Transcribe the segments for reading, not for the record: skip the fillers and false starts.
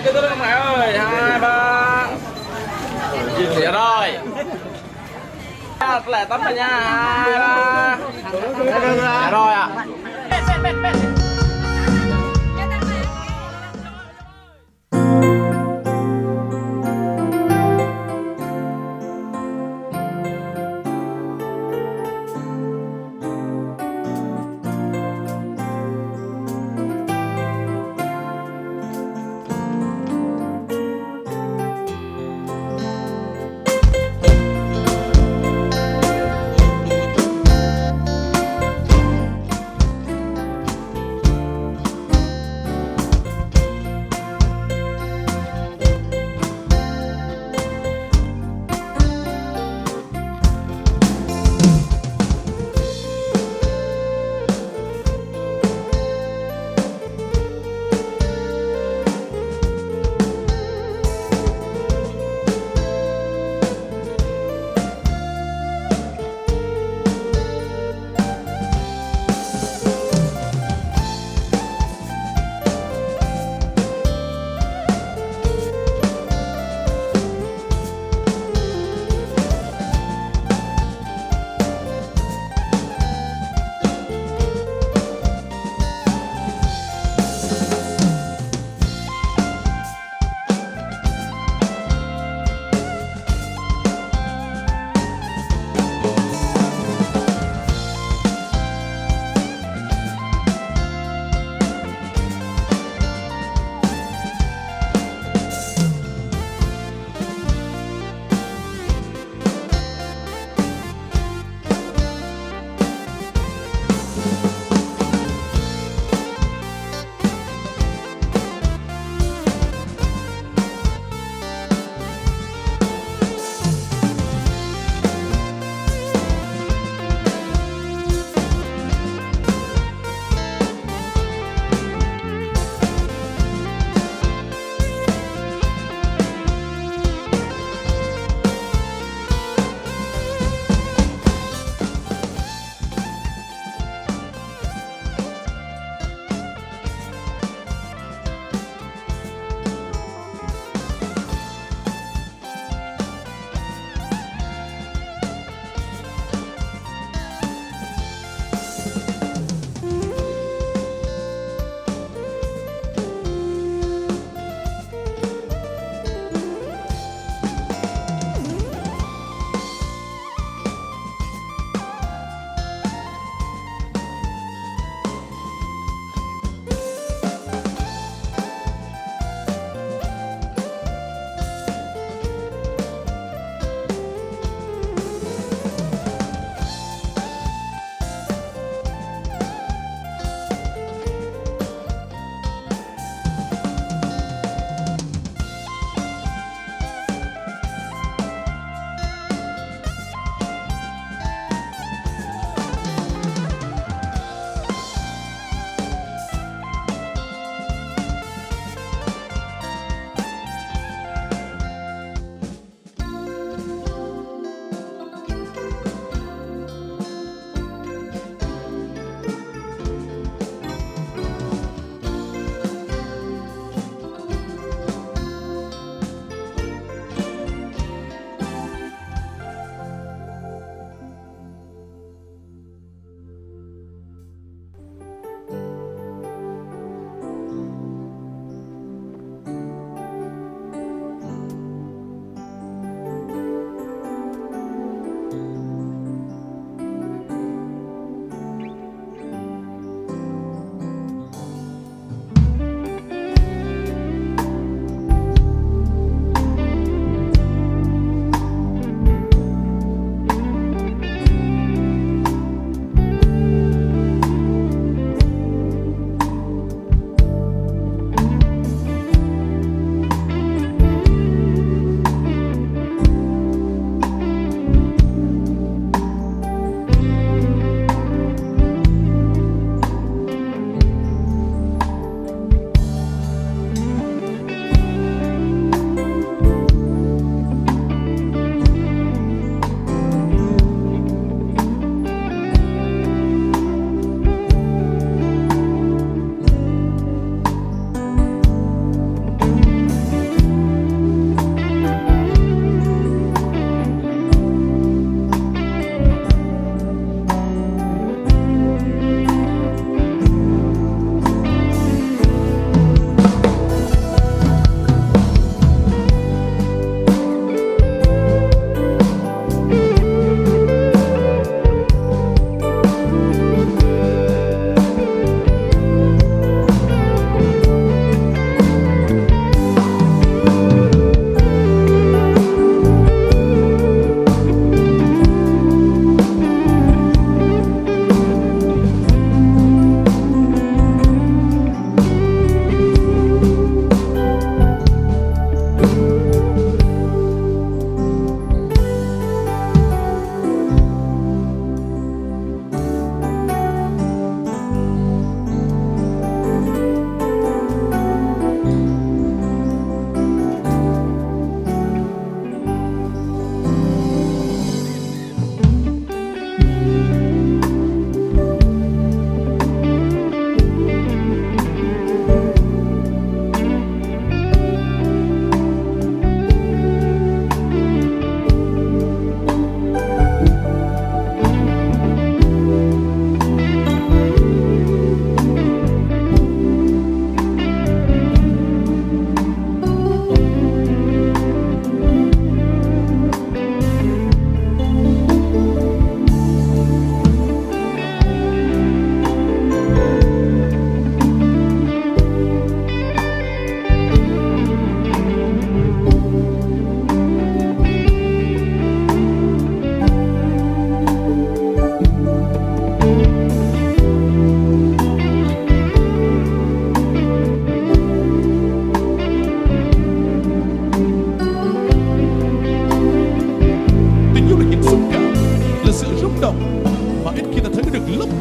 cứ tới đây mẹ ơi, 2, 3. Dừng vậy rồi. Lẹ tắm rồi nha, 2, 3. Dạ rồi ạ.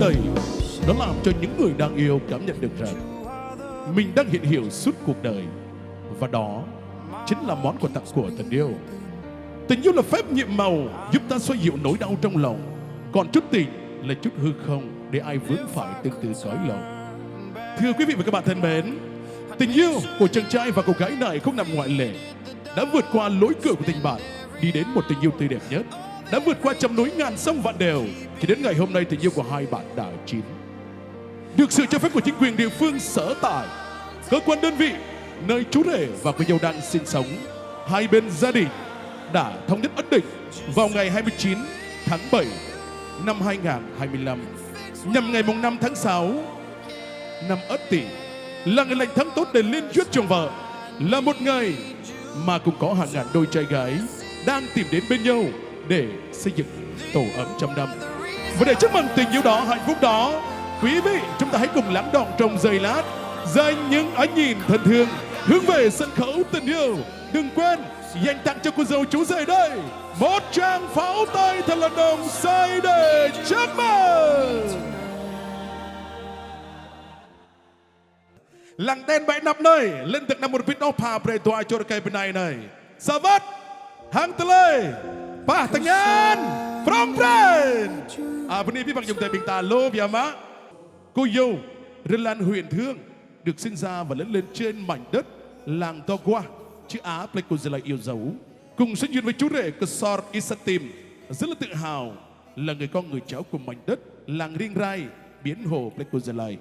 đầy. Nó làm cho những người đang yêu cảm nhận được rằng mình đang hiện hữu suốt cuộc đời. Và đó chính là món quà tặng của tình yêu. Tình yêu là phép nhiệm màu giúp ta xoa dịu nỗi đau trong lòng. Còn chút tình là chút hư không để ai vướng phải tương tự cõi lòng. Thưa quý vị và các bạn thân mến, tình yêu của chàng trai và cô gái này không nằm ngoại lệ. Đã vượt qua lối cửa của tình bạn, đi đến một tình yêu tươi đẹp nhất. Đã vượt qua trăm núi ngàn sông vạn đèo, thì đến ngày hôm nay tình yêu của hai bạn đã chín. Được sự cho phép của chính quyền địa phương sở tại, cơ quan đơn vị nơi chú rể và cô dâu đang sinh sống, hai bên gia đình đã thống nhất ấn định vào ngày 29 tháng 7 năm 2025, nhằm ngày mùng 5 tháng 6 năm Ất Tỵ là ngày lành tháng tốt để liên duyên chồng vợ, là một ngày mà cũng có hàng ngàn đôi trai gái đang tìm đến bên nhau để xây dựng tổ ấm trăm năm. Và để chúc mừng tình yêu đó, hạnh phúc đó, quý vị chúng ta hãy cùng lắng đọng trong giây lát, dành những ánh nhìn thân thương hướng về sân khấu tình yêu. Đừng quên dành tặng cho cô dâu chú rể đây một tràng pháo tay thật là đồng say để chúc mừng. Làng tên 7 năm nơi lên từ năm một vít áo phà về tòa cho cây bên này này. Sa vắt hàng tê lê pa tang an from friend. Bên nàyพี่bằng dùng tay bình tà lô bia má. Cô dâu Rân Lan Huyền Thương được sinh ra và lớn lên trên mảnh đất làng To Qua, chữ Á Plekozalai yêu dấu, cùng sinh duyên với chú rể Ksor Isatim, rất là tự hào là người con người cháu của mảnh đất làng Riêng Rai, Biến Hồ Plekozalai.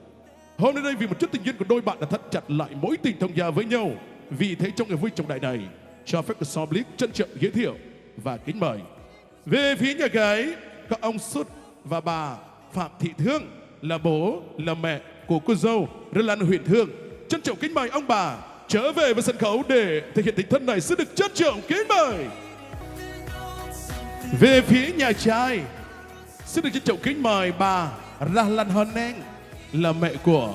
Hôm nay đây vì một chút tình duyên của đôi bạn đã thắt chặt lại mối tình thông gia với nhau. Vì thế trong ngày vui trọng đại này, cho phép Ksor Blick trân trọng giới thiệu và kính mời về phía nhà gái các ông Sút và bà Phạm Thị Thương, là bố là mẹ của cô dâu Rân Lan Huyền Thương, trân trọng kính mời ông bà trở về với sân khấu để thể hiện tình thân này. Xin được trân trọng kính mời về phía nhà trai, xin được trân trọng kính mời bà Rahlan Honeng, là mẹ của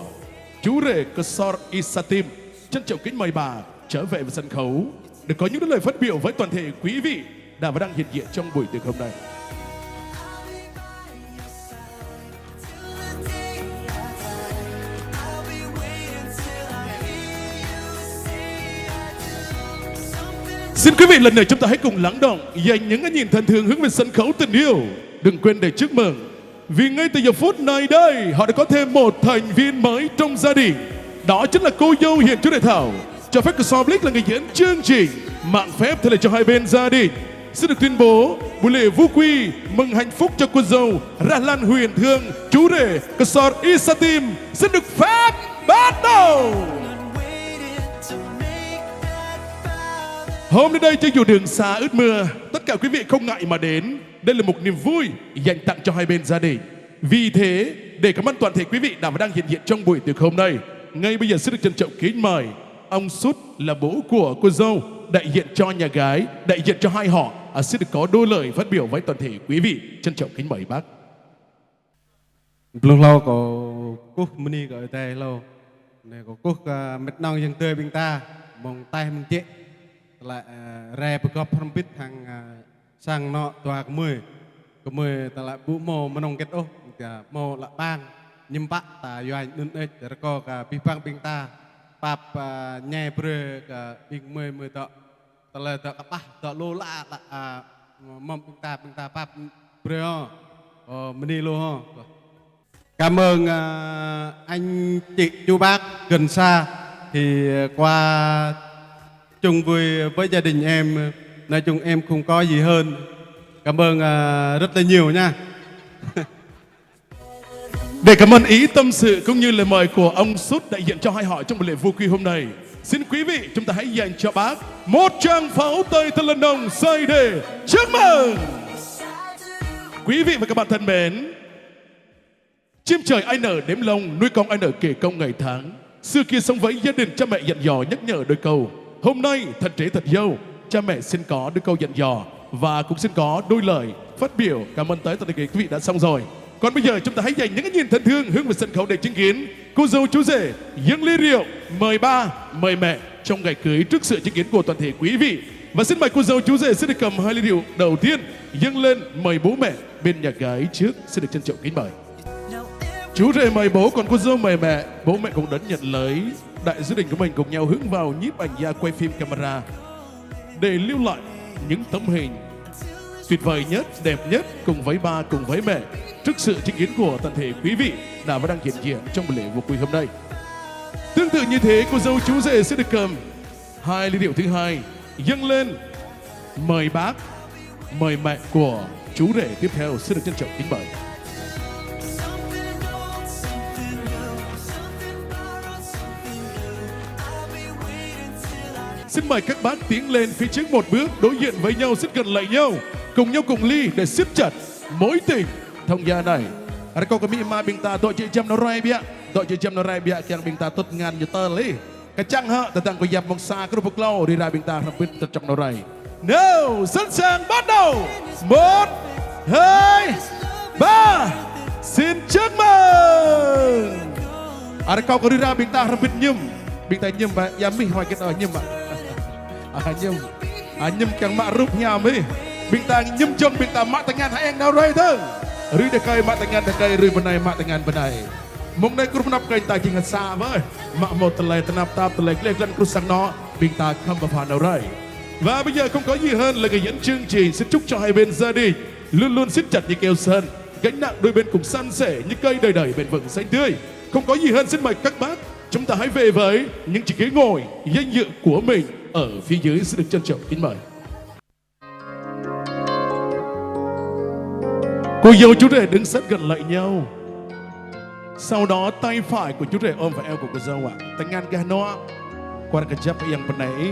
chú rể Ksor Isatim, trân trọng kính mời bà trở về với sân khấu để có những lời phát biểu với toàn thể quý vị đã và đang hiện diện trong buổi tiệc hôm nay. Xin quý vị lần này chúng ta hãy cùng lắng đọng, dành những ánh nhìn thân thương hướng về sân khấu tình yêu. Đừng quên để chúc mừng, vì ngay từ giờ phút này đây họ đã có thêm một thành viên mới trong gia đình. Đó chính là cô dâu hiện chú rể Thảo. Cho phép Ksor Blick là người dẫn chương trình, mạng phép thay lời cho hai bên gia đình. Xin được tuyên bố buổi lễ vu quy mừng hạnh phúc cho cô dâu Rahlan Huyền Thương, chú rể Ksor Isatim xin được phép bắt đầu. Hôm nay đây cho dù đường xa ướt mưa, tất cả quý vị không ngại mà đến. Đây là một niềm vui dành tặng cho hai bên gia đình. Vì thế, để cảm ơn toàn thể quý vị đã và đang hiện diện trong buổi tiệc hôm nay, ngay bây giờ xin được trân trọng kính mời ông Sút, là bố của cô dâu, đại diện cho nhà gái, đại diện cho hai họ, xin được có đôi lời phát biểu với toàn thể quý vị. Trân trọng kính mời bác. Lúc lâu có cúc mini gọi tay lâu này có cúc mệt nong dân tươi bên ta mong tay mình chết lại rè bực gọp phong bít thằng sang nọ tòa có mười ta lại bú mồ mà nông kết ô mồ lại bang nhưng bác ta doanh nâng ếch để có cả bì băng bên ta bạp nhẹ bơ cả bì mười tọ ta lại tọ bác tọ lô lạ mong bên ta bạp bơ mình đi lô hả. Cảm ơn anh chị chú bác gần xa thì qua chung vui với gia đình em, nói chung em không có gì hơn. Cảm ơn rất là nhiều nha. Để cảm ơn ý tâm sự cũng như lời mời của ông Sút đại diện cho hai họ trong buổi lễ vu quy hôm nay, xin quý vị chúng ta hãy dành cho bác một tràng pháo tay thật là nồng say để chúc mừng. Quý vị và các bạn thân mến, chim trời ai nở đếm lông, nuôi con ai nở kể công ngày tháng. Xưa kia sống với gia đình, cha mẹ dặn dò nhắc nhở đôi câu. Hôm nay thật trễ thật dâu, cha mẹ xin có đôi câu dặn dò và cũng xin có đôi lời phát biểu cảm ơn tới toàn thể quý vị đã xong rồi. Còn bây giờ chúng ta hãy dành những cái nhìn thân thương hướng về sân khấu để chứng kiến cô dâu chú rể dâng ly rượu mời ba mời mẹ trong ngày cưới trước sự chứng kiến của toàn thể quý vị. Và xin mời cô dâu chú rể sẽ được cầm hai ly rượu đầu tiên dâng lên mời bố mẹ bên nhà gái trước. Xin được trân trọng kính mời. Chú rể mời bố, còn cô dâu mời mẹ. Bố mẹ cũng đến nhận lấy đại gia đình của mình cùng nhau hướng vào nhiếp ảnh gia quay phim camera để lưu lại những tấm hình tuyệt vời nhất, đẹp nhất cùng với ba, cùng với mẹ trước sự chứng kiến của toàn thể quý vị đã và đang hiện diện trong buổi lễ vô quy hôm nay. Tương tự như thế, cô dâu chú rể sẽ được cầm 2 ly rượu thứ hai dâng lên mời bác, mời mẹ của chú rể tiếp theo sẽ được trân trọng kính mời. Xin mời các bác tiến lên phía trước một bước, đối diện với nhau, xích gần lại nhau, cùng nhau cùng ly để siết chặt mối tình thông gia này. Ada kau kami ma bingta tok cik jam norai biak, tok cik jam norai biak yang bingta tot ngan juta li. Kacang ha tentang ko yap mongsa kerupuk lau đi ra bingta rambut trong norai. Nào, sẵn sàng bắt đầu. 1, 2, 3. Xin chúc mừng. Ada kau ko đi ra bingta rambut nyum. Bingta nyum ba yami hoài cái nyum ba. Nyum kang ma'ruf nyami. Bingta nyum jong bingta mak tangan haeng norai tu. Rui dekai mak tangan dekai rui benai mak tangan benai. Mong nay kurang nap kain ta jingan sa với. Mak một telai tenap tap telai klek lan krusang nó. Bingta không vào phản norai. Và bây giờ không có gì hơn là người dẫn chương trình xin chúc cho hai bên gia đình luôn luôn siết chặt như keo sơn, gánh nặng đôi bên cùng san sẻ như cây đời đời bền vững xanh tươi. Không có gì hơn, xin mời các bác chúng ta hãy về với những chiếc ghế ngồi danh dự của mình ở phía dưới sẽ được trân trọng kính mời. Cô dâu chú rể đứng sát gần lại nhau. Sau đó tay phải của chú rể ôm vào eo của cô dâu ạ. Tangan gano qua kejap yang penai.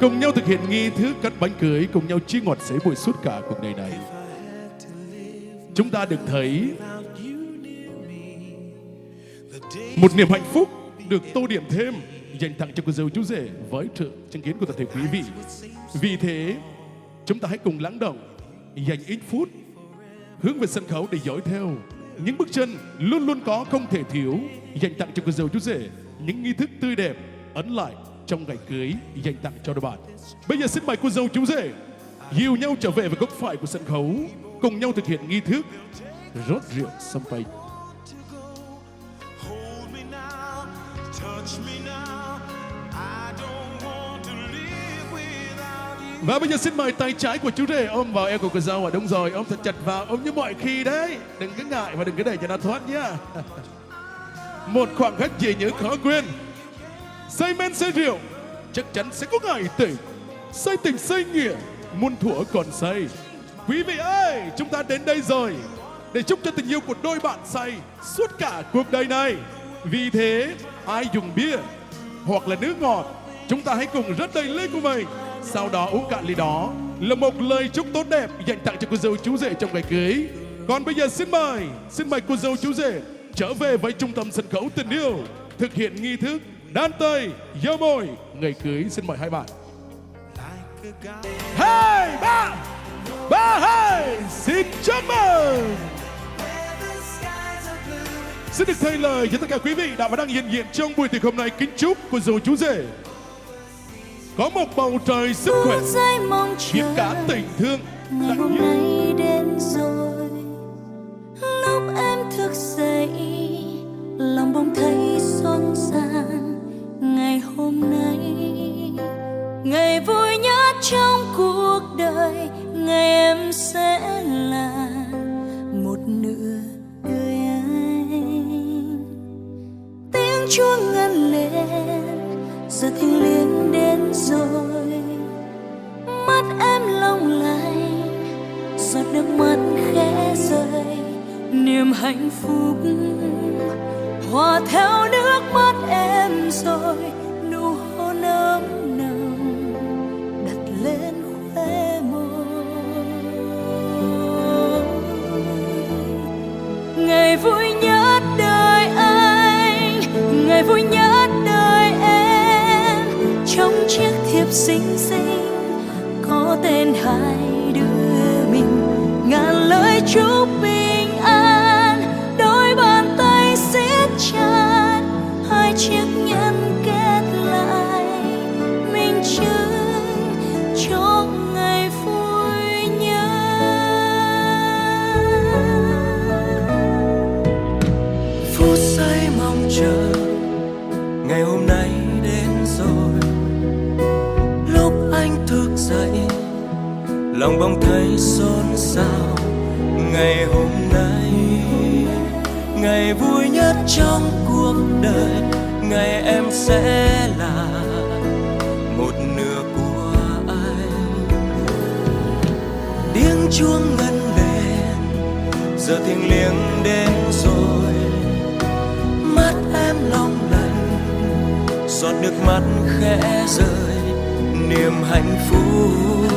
Cùng nhau thực hiện nghi thức cắt bánh cưới, cùng nhau chia ngọt sấy bụi suốt cả cuộc đời này. Chúng ta được thấy một niềm hạnh phúc được tô điểm thêm dành tặng cho cô dâu chú rể với sự chứng kiến của toàn thể quý vị. Vì thế, chúng ta hãy cùng lắng động, dành ít phút hướng về sân khấu để dõi theo những bước chân luôn luôn có không thể thiếu dành tặng cho cô dâu chú rể, những nghi thức tươi đẹp ấn lại trong ngày cưới dành tặng cho đôi bạn. Bây giờ xin mời cô dâu chú rể dìu nhau trở về với góc phải của sân khấu, cùng nhau thực hiện nghi thức rót rượu champagne. Và bây giờ xin mời tay trái của chú rể ôm vào eo của cô dâu. Đúng rồi, ôm thật chặt vào, ôm như mọi khi đấy. Đừng có ngại và đừng có để cho nó thoát nhá. Một khoảng khắc dễ nhớ khó quên. Say men say rượu chắc chắn sẽ có ngày tỉnh. Say tình say nghĩa muôn thuở còn say. Quý vị ơi, chúng ta đến đây rồi để chúc cho tình yêu của đôi bạn say suốt cả cuộc đời này. Vì thế, ai dùng bia hoặc là nước ngọt, chúng ta hãy cùng rót đầy ly của mình. Sau đó uống cạn ly đó là một lời chúc tốt đẹp dành tặng cho cô dâu chú rể trong ngày cưới. Còn bây giờ xin mời cô dâu chú rể trở về với trung tâm sân khấu tình yêu, thực hiện nghi thức đan tay dâu môi ngày cưới. Xin mời hai bạn. 2, 3, 3, 2. Xin chúc mừng. Xin được thay lời cho tất cả quý vị đã và đang hiện diện trong buổi tiệc hôm nay. Kính chúc cô dâu chú rể có một bầu trời sức khỏe, biết cả tình thương. Ngày hôm nay đến rồi, lúc em thức dậy, lòng bỗng thấy xôn xao. Ngày hôm nay, ngày vui nhất trong cuộc đời, ngày em sẽ là một nửa đời anh. Tiếng chuông ngân lên, giờ thiêng liêng đến rồi. Mắt em long lanh, giọt nước mắt khẽ rơi. Niềm hạnh phúc hòa theo nước mắt em rồi. Nụ hôn ấm nồng đặt lên khóe môi. Ngày vui nhất đời anh, ngày vui nhất đời em. Trong chiếc thiệp xinh xinh có tên hai đứa mình, ngàn lời chúc bình an. Đôi bàn tay siết chặt, hai chiếc nhẫn kết lại, minh chứng cho ngày vui nhất. ngày vui nhất trong cuộc đời, ngày em sẽ là một nửa của anh. Tiếng chuông ngân lên, giờ thiêng liêng đến rồi. Mắt em long lanh, giọt nước mắt khẽ rơi, niềm hạnh phúc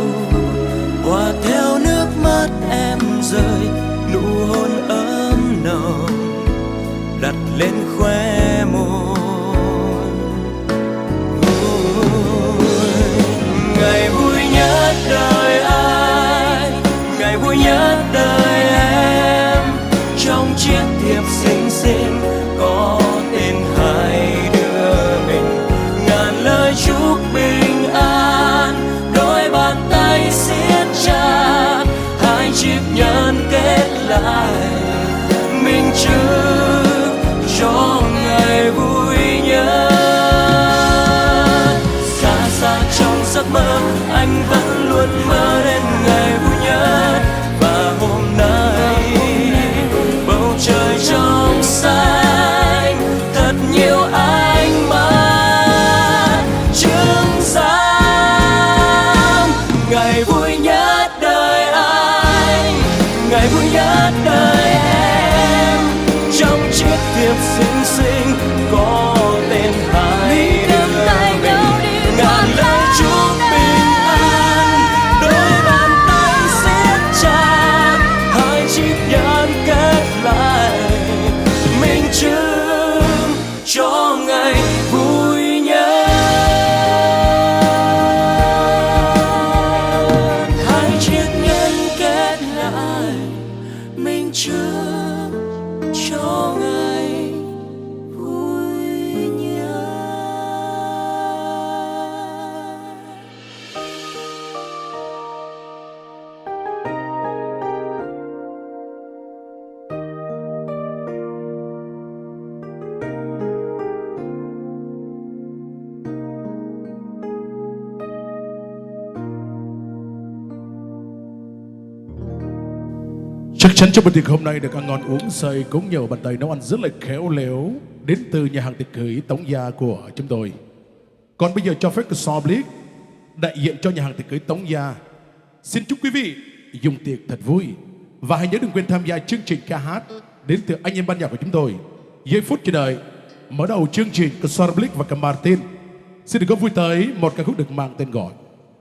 hòa theo nước mắt em rơi. Nụ hôn ấm nồng đặt lên khóe môi. Ngày vui nhất đời anh, ngày vui nhất đời em. Trong chiếc thiệp xinh xinh có tên hai đứa mình, ngàn lời chúc bình an, đôi bàn tay siết chặt, hai chiếc nhẫn kết lại minh chứng cho ngày vui nhất. Xa xa trong giấc mơ anh vẫn luôn mơ đến ngày vui nhất, và hôm nay bầu trời trong xanh thật nhiều ánh mắt chứng giám. Ngày vui nhất đời anh, ngày vui nhất đời em. Trong chiếc thiệp xinh xinh có tên hai đứa mình, ngàn lời chúc bình an, đôi bàn tay siết chặt, hai chiếc nhẫn kết lại minh chứng cho ngày vui nhất. Hai chiếc nhẫn kết lại minh chứng cho ngày vui nhất. Chắc chắn trong bữa tiệc hôm nay được ăn ngon uống say cũng nhờ bàn tay nấu ăn rất là khéo léo đến từ nhà hàng tiệc cưới Tống Gia của chúng tôi. Còn bây giờ cho phép Soblick đại diện cho nhà hàng tiệc cưới Tống Gia xin chúc quý vị dùng tiệc thật vui, và hãy nhớ đừng quên tham gia chương trình ca hát đến từ anh em ban nhạc của chúng tôi. Giây phút chờ đợi mở đầu chương trình, Soblick và Martin xin được góp vui tới một ca khúc được mang tên gọi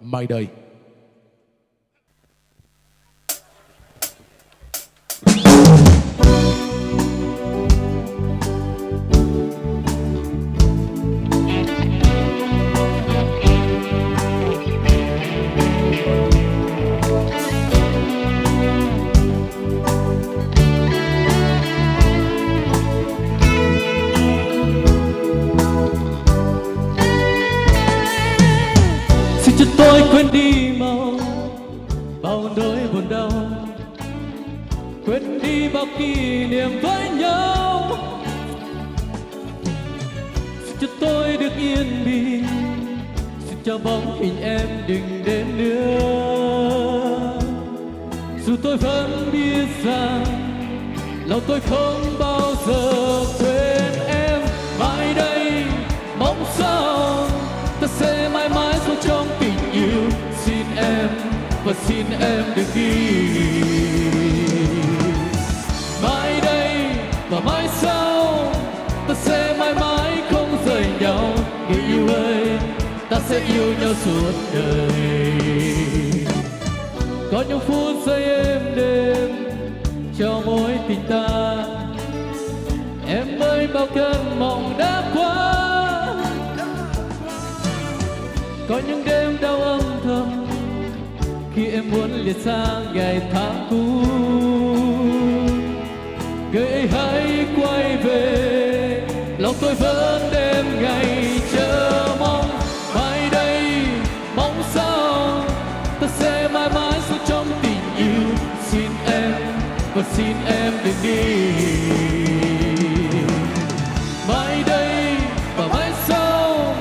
My Day. Xin cho tôi quên đi mau bao nỗi buồn đau, quên đi bao kỷ niệm với nhau. Xin cho tôi được yên bình, xin cho bóng hình em đừng đến nữa. Dù tôi vẫn biết rằng lòng tôi không bao giờ quên em. Mai đây mong sao ta sẽ mãi mãi sống trong tình yêu. Xin em và xin em đừng đi. Mai đây và mai sau ta sẽ mãi mãi không rời nhau. Người yêu ơi, ta sẽ yêu nhau suốt đời. Có những phút giây êm đêm cho mối tình ta. Em ơi, bao cơn mộng đã qua. Có những đêm đau âm thầm khi em muốn liệt xa ngày tháng cũ. Người ơi hãy quay về, lòng tôi vẫn đêm ngày chờ mong. Mai đây mong sao ta sẽ mãi mãi sống trong tình yêu. Xin em và xin em đừng đi. Mai đây và mai sau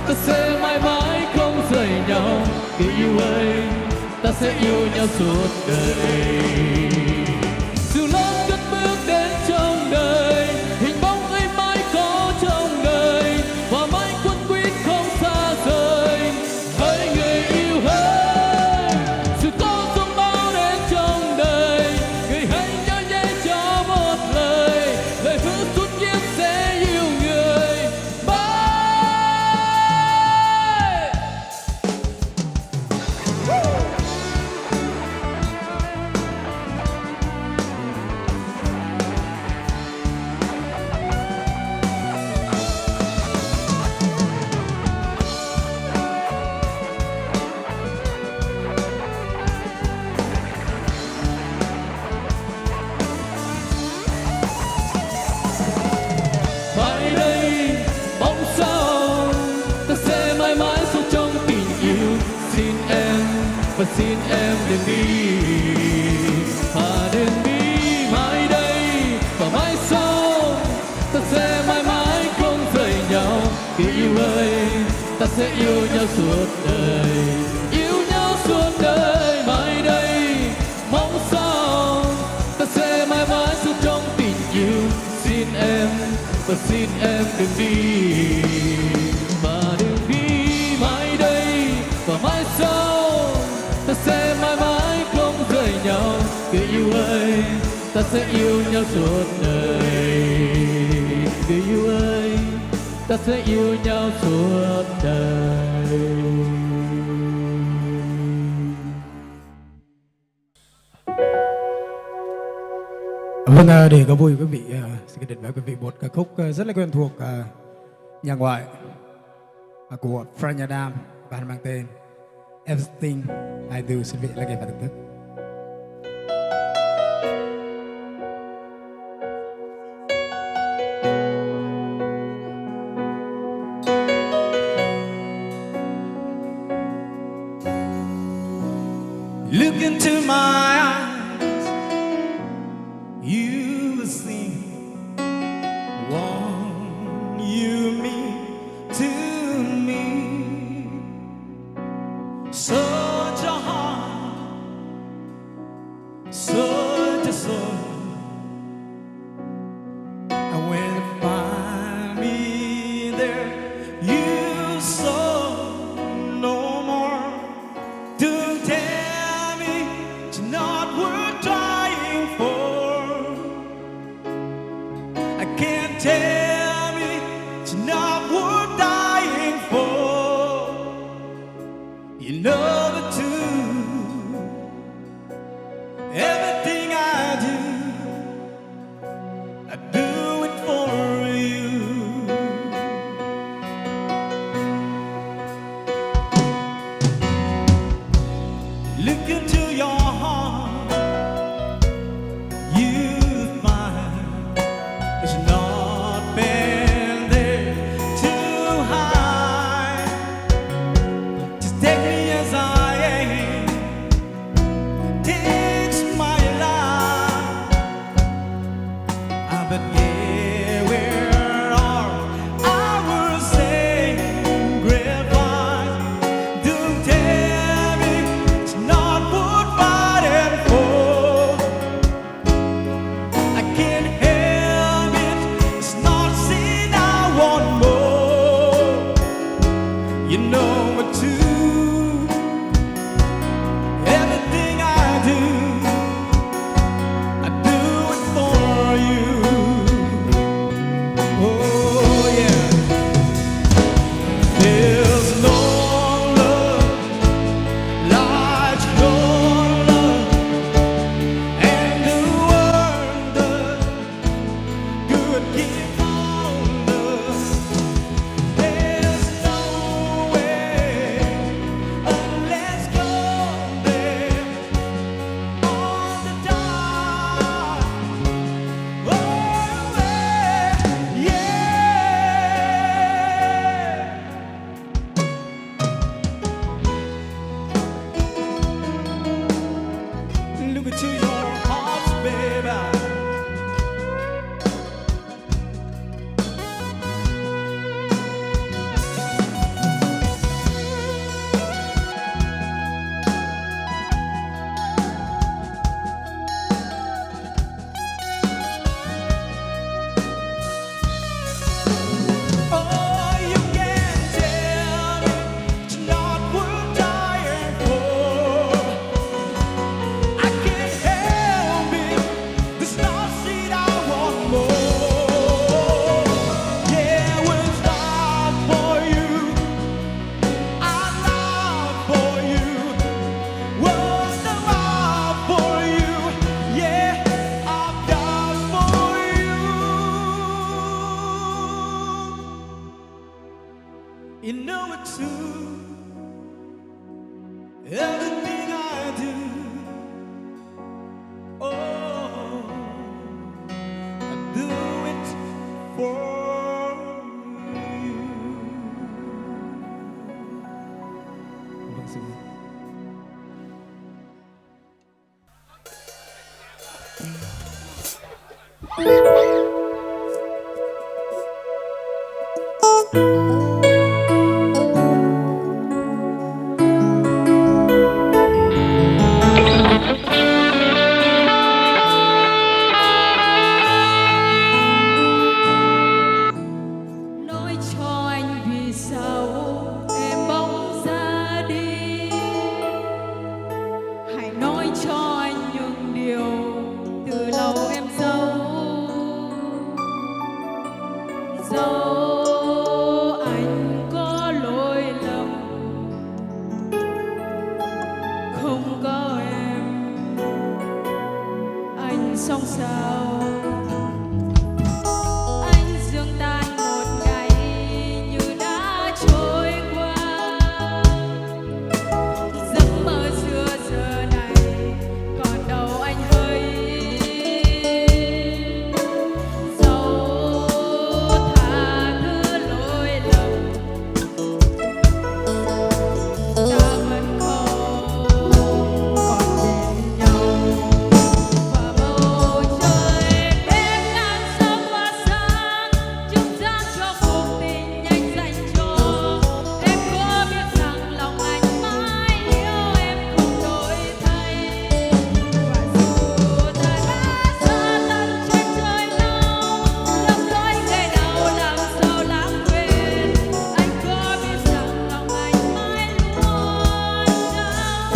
ta sẽ mãi mãi không rời nhau. Người yêu ơi, ta sẽ yêu nhau suốt đời. Dù lớn cất bước đến trong đời, xin em đừng đi, và đừng đi mãi đây và mãi sau. Ta sẽ mãi mãi không rời nhau, người yêu ơi, ta sẽ yêu nhau suốt đời, yêu nhau suốt đời mãi đây mong sao. Ta sẽ mãi mãi sống trong tình yêu, xin em và xin em đừng đi, và đừng đi mãi đây và mãi sau. Ta sẽ mãi mãi không rời nhau, người yêu ơi, ta sẽ yêu nhau suốt đời, người yêu ơi, ta sẽ yêu nhau suốt đời. Vâng, để có vui quý vị, xin định với quý vị một ca khúc rất là quen thuộc nhà ngoại của Frank Nha Đam, bản mang tên Everything I Do. Xin vị lắng nghe và thưởng thức. Look into my eyes, you will see what you mean to me. Such a heart, such a soul. And when you find me there, you saw no more to tell me it's not worth trying for. I can't tell me it's not worth dying for. You know the truth. Everything I do it for you. Look into your heart, you find it's not been there to hide. Just take me as I am, takes my life. But yeah, where are our sacrifice? Don't tell me it's not worth fighting for. I can't help it, it's not sin I want more. You know it too. Everything I do it for you. Oh yeah. There's no love like your love, and the world does good give on us. There's no way unless you're there on the dark. Oh yeah. Look into your hearts, baby. Oh, you can't tell me it's not worth dying for. I can't help it, there's no seed I want more. Yeah, we'll start for you, I love for you, was the love for you. Yeah, I've done for you. You know it too. Everything I do, oh, I do it for you. Vâng, xin Nói cho anh vì sao em bỗng ra đi. Hãy nói cho anh những điều từ lâu em giấu. Dẫu anh có lỗi lầm, không có em, anh sống sao? Anh dương tan một ngày như đã trôi qua. Giấc mơ xưa giờ này còn đâu anh hỡi. Dẫu tha thứ lỗi lầm, ta vẫn không còn bên nhau. Và bầu trời đêm đang sớm qua sáng, chứng giấc cho cuộc tình anh dành cho. Em có biết rằng lòng anh mãi yêu em không đổi thay. Và dù ta đã xa tận trên trời nào, lầm lỗi ngày đầu làm sao lãng quên. Anh có biết rằng lòng anh mãi luôn trao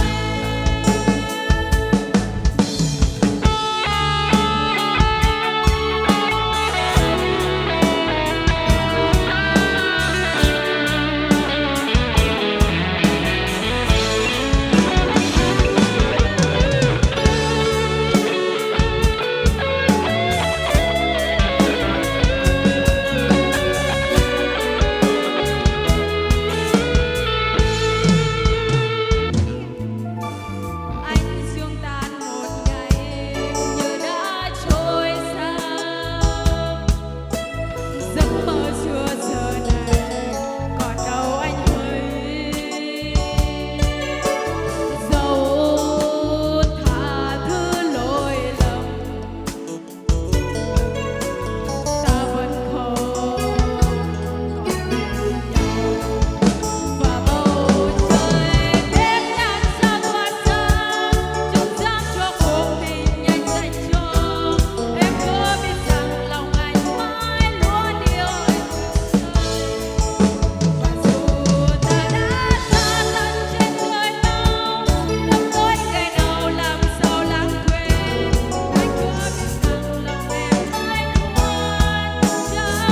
anh dương tan một ngày như đã trôi xa. Giấc mơ xưa giờ này còn đâu anh hỡi. Dẫu tha thứ lỗi lầm, ta vẫn không còn bên nhau. Và bầu trời đêm đang xa qua sáng, chứng giấc cho cuộc tình anh dành cho. Em có biết rằng lòng anh mãi luôn yêu anh từ xa. Và dù ta đã xa tận trên trời nào, lầm lỗi ngày đầu làm sao lãng quên. Anh có biết rằng lòng em mãi luôn trao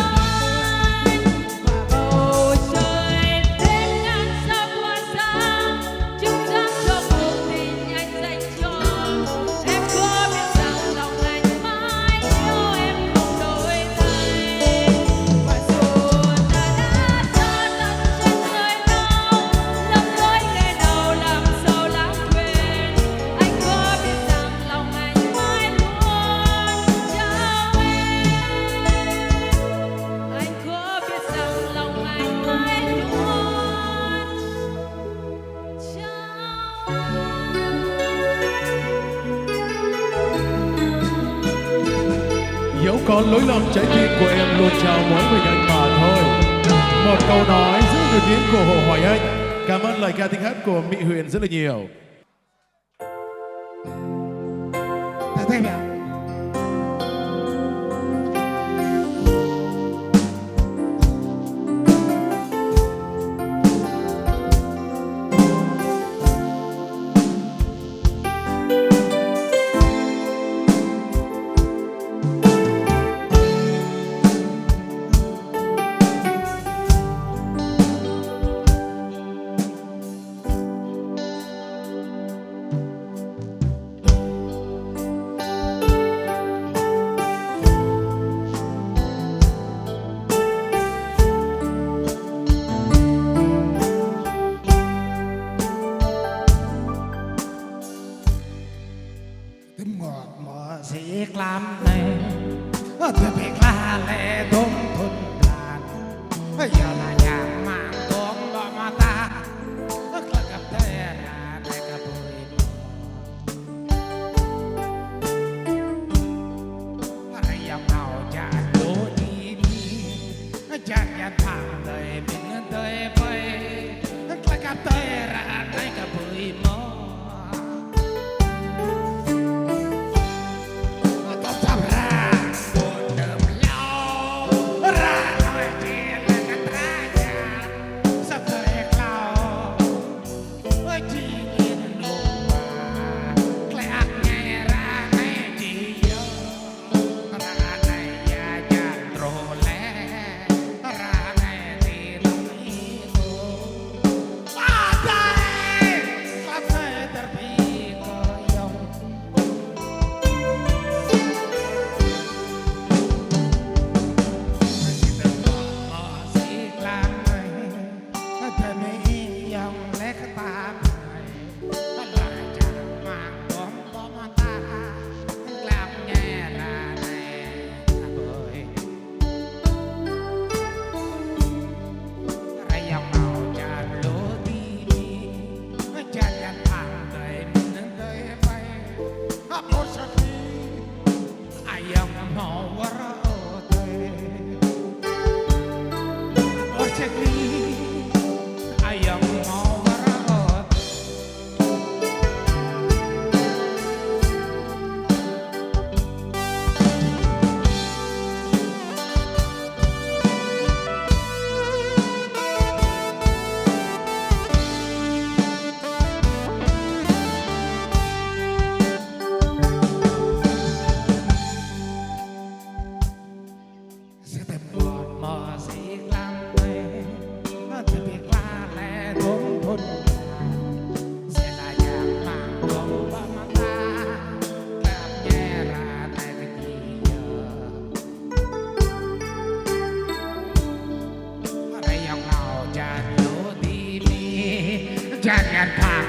anh. Và bầu trời đêm đang xa qua sáng, chứng giấc cho cuộc tình anh dành cho. Em có biết rằng lòng anh mãi yêu em không đổi thay. Và dù ta đã xa tận trên trời nào, lầm lỗi ngày đầu làm sao lãng quên. Anh có biết rằng lòng anh mãi luôn trao em. Anh có biết rằng lòng anh mãi luôn trao Dẫu còn lỗi lầm, trái tim của em luôn chào mỗi mình anh mà thôi. Một câu nói giữ từ tiếng của Hồ Hoài Anh. Cảm ơn lời ca tiếng hát của Mỹ Huyền rất là nhiều. Thế mẹ. Tim ngọt mở siết làm này, tôi biết là lẽ đúng thuần đàn. Giờ là nhà mạng tuông đó mà ta, là gặp thế này gặp bụi. mau warate Orchekli ayam mau warate Jangan pak